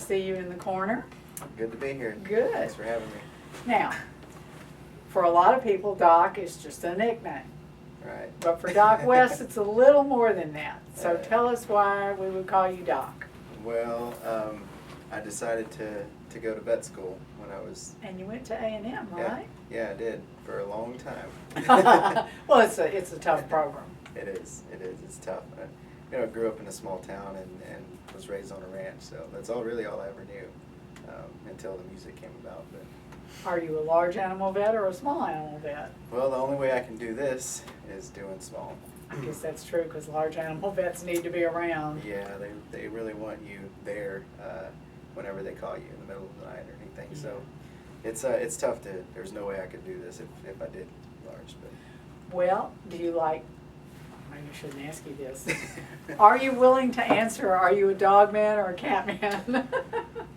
see you in the corner. Good to be here. Good. Thanks for having me. Now, for a lot of people, Doc is just a nickname. Right. But for Doc West, it's a little more than that. So Right. tell us why we would call you Doc. Well, I decided to go to vet school when I was. And you went to A&M, right? Yeah, I did for a long time. Well, it's a tough program. It is. It's tough. I grew up in a small town and was raised on a ranch, so that's all I ever knew until the music came about. But Are you a large animal vet or a small animal vet? well, the only way I can do this is doing small. I guess that's true because large animal vets need to be around. Yeah, they really want you there whenever they call you in the middle of the night or anything. Yeah. So it's tough to. There's no way I could do this if I did large. But Well, do you like, maybe I shouldn't ask you this. Are you willing to answer, are you a dog man or a cat man?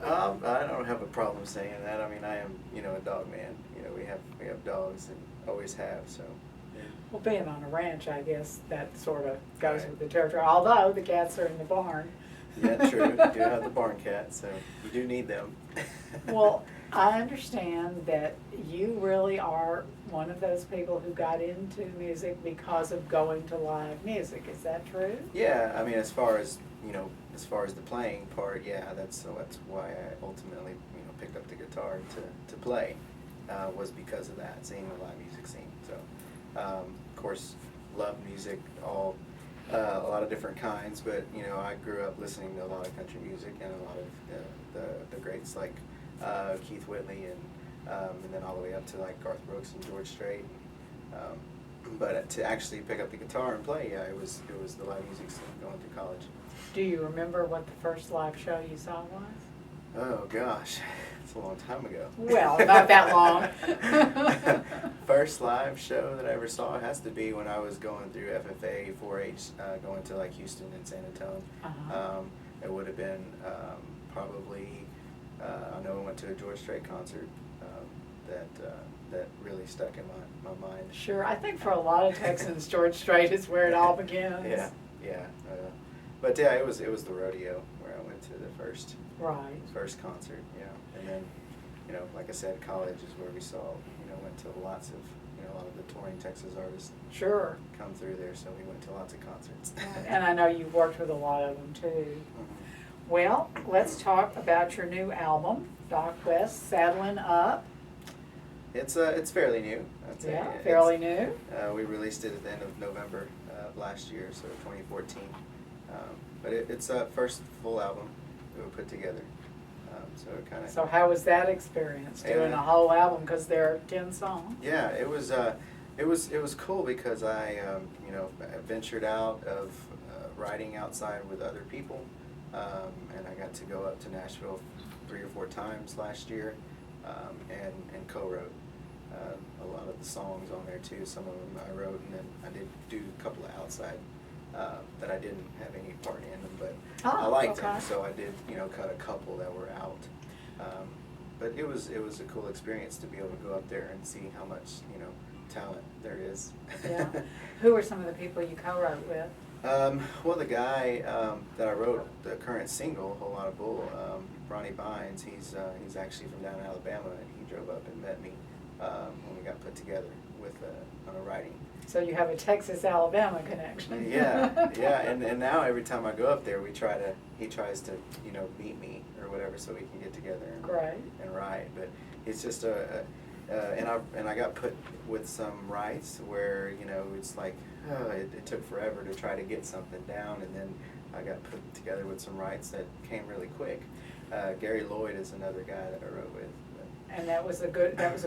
I don't have a problem saying that. I mean, I am a dog man. We have dogs and always have. So. Yeah. Well, being on a ranch, I guess that sort of goes Right. with the territory, although the cats are in the barn. Yeah, true. You do have the barn cat, so you do need them. Well, I understand that you really are one of those people who got into music because of going to live music. Is that true? Yeah, I mean, as far as the playing part, yeah, that's why I ultimately picked up the guitar to play, was because of that, seeing the live music scene. So, of course, love music, a lot of different kinds, but I grew up listening to a lot of country music and a lot of the greats like Keith Whitley and then all the way up to like Garth Brooks and George Strait. But to actually pick up the guitar and play, yeah, it was the live music scene going through college. Do you remember what the first live show you saw was? Oh gosh, it's a long time ago. Well, not that long. First live show that I ever saw has to be when I was going through FFA 4-H, going to like Houston and San Antonio. Uh-huh. It would have been probably. I know I went to a George Strait concert that really stuck in my mind. Sure, I think for a lot of Texans, George Strait is where it all begins. Yeah. But yeah, it was the Rodeo where I went to the first concert. Yeah, and then like I said, college is where we saw went to lots of a lot of the touring Texas artists. Sure. Come through there, so we went to lots of concerts. And I know you've worked with a lot of them too. Mm-hmm. Well, let's talk about your new album, Doc West, Saddling Up. It's fairly new. I'd say. Yeah, fairly new. We released it at the end of November of last year, so 2014. But it's a first full album we put together. So it kind of. So how was that experience doing a whole album? Because there are 10 songs. Yeah, it was cool because I ventured out of writing outside with other people, and I got to go up to Nashville 3 or 4 times last year, and co-wrote a lot of the songs on there too. Some of them I wrote, and then I did do a couple of outside that I didn't have any part in them, but I liked them, so I did cut a couple that were out. But it was a cool experience to be able to go up there and see how much talent there is. Yeah. Who are some of the people you co-wrote with? Well, the guy that I wrote the current single, "Whole Lot of Bull," Ronnie Bynes. He's actually from down in Alabama, and he drove up and met me when we got put together with on a writing. So you have a Texas-Alabama connection. Yeah, and now every time I go up there, he tries to meet me or whatever, so we can get together and write. But it's just and I got put with some writes where it's like it took forever to try to get something down, and then I got put together with some writes that came really quick. Gary Lloyd is another guy that I wrote with. And that was a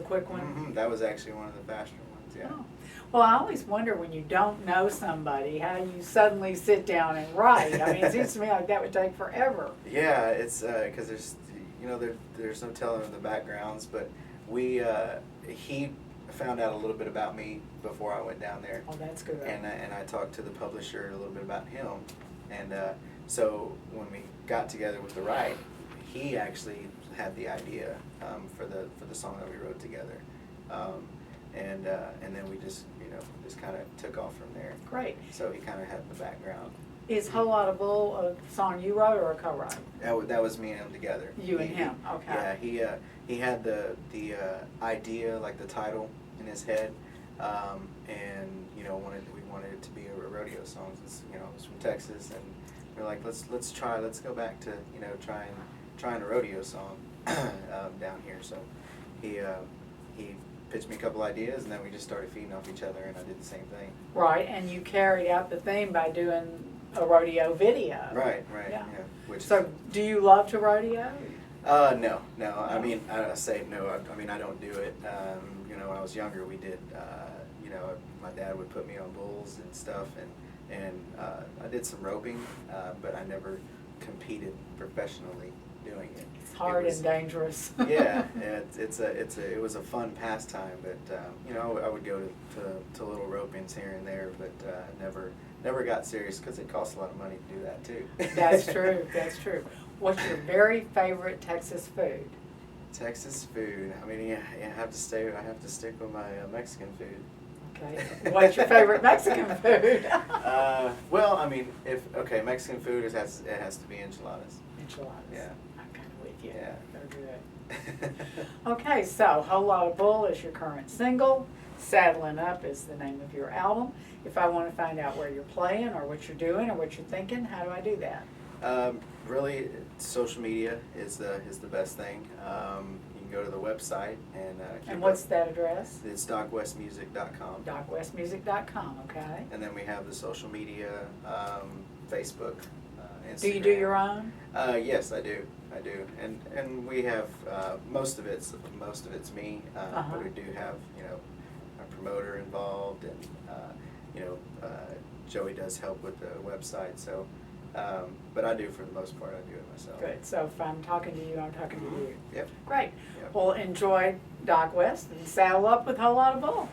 quick one? Mm-hmm. That was actually one of the faster ones, yeah. Oh. Well, I always wonder when you don't know somebody, how you suddenly sit down and write. I mean, it seems to me like that would take forever. Yeah, it's because there's no telling the backgrounds, but he found out a little bit about me before I went down there. Oh, that's good. And I talked to the publisher a little bit about him, and so when we got together with the write, he actually had the idea for the song that we wrote together, and then we just kind of took off from there. Great. So he kind of had the background. Is Whole Lotta Bull a song you wrote or a co-write? That was me and him together. You and him, okay. Yeah, he had the idea, like the title, in his head, and we wanted it to be a rodeo song. Since it was from Texas, and we're like, let's go back to trying a rodeo song down here. So he pitched me a couple ideas, and then we just started feeding off each other, and I did the same thing. Right, and you carried out the theme by doing a rodeo video. Right, Yeah. Yeah. Do you love to rodeo? No. I mean, I say no. I mean, I don't do it. When I was younger, we did. My dad would put me on bulls and stuff, and I did some roping, but I never competed professionally doing it. It's hard and dangerous. Yeah, it was a fun pastime, but I would go to little ropings here and there, but never got serious because it costs a lot of money to do that too. That's true. That's true. What's your very favorite Texas food? Texas food. I mean, I have to stick with my Mexican food. Okay. What's your favorite Mexican food? Well, I mean, Mexican food, it has to be enchiladas. Enchiladas. Yeah. I'm kind of with you. Yeah. They're good. Okay, so Whole Lotta Bull is your current single. Saddling Up is the name of your album. If I want to find out where you're playing or what you're doing or what you're thinking, how do I do that? Really, social media is the best thing. You can go to the website and what's that address? It's docwestmusic.com. docwestmusic.com, okay. And then we have the social media, Facebook, Instagram. Do you do your own? Yes, I do, and we have most of it's me, but we do have a promoter involved, and Joey does help with the website. So, but I do, for the most part, I do it myself. Good. So if I'm talking to you, I'm talking to you. Yep. Great. Yep. Well, enjoy Doc West and saddle up with Whole Lotta Bull.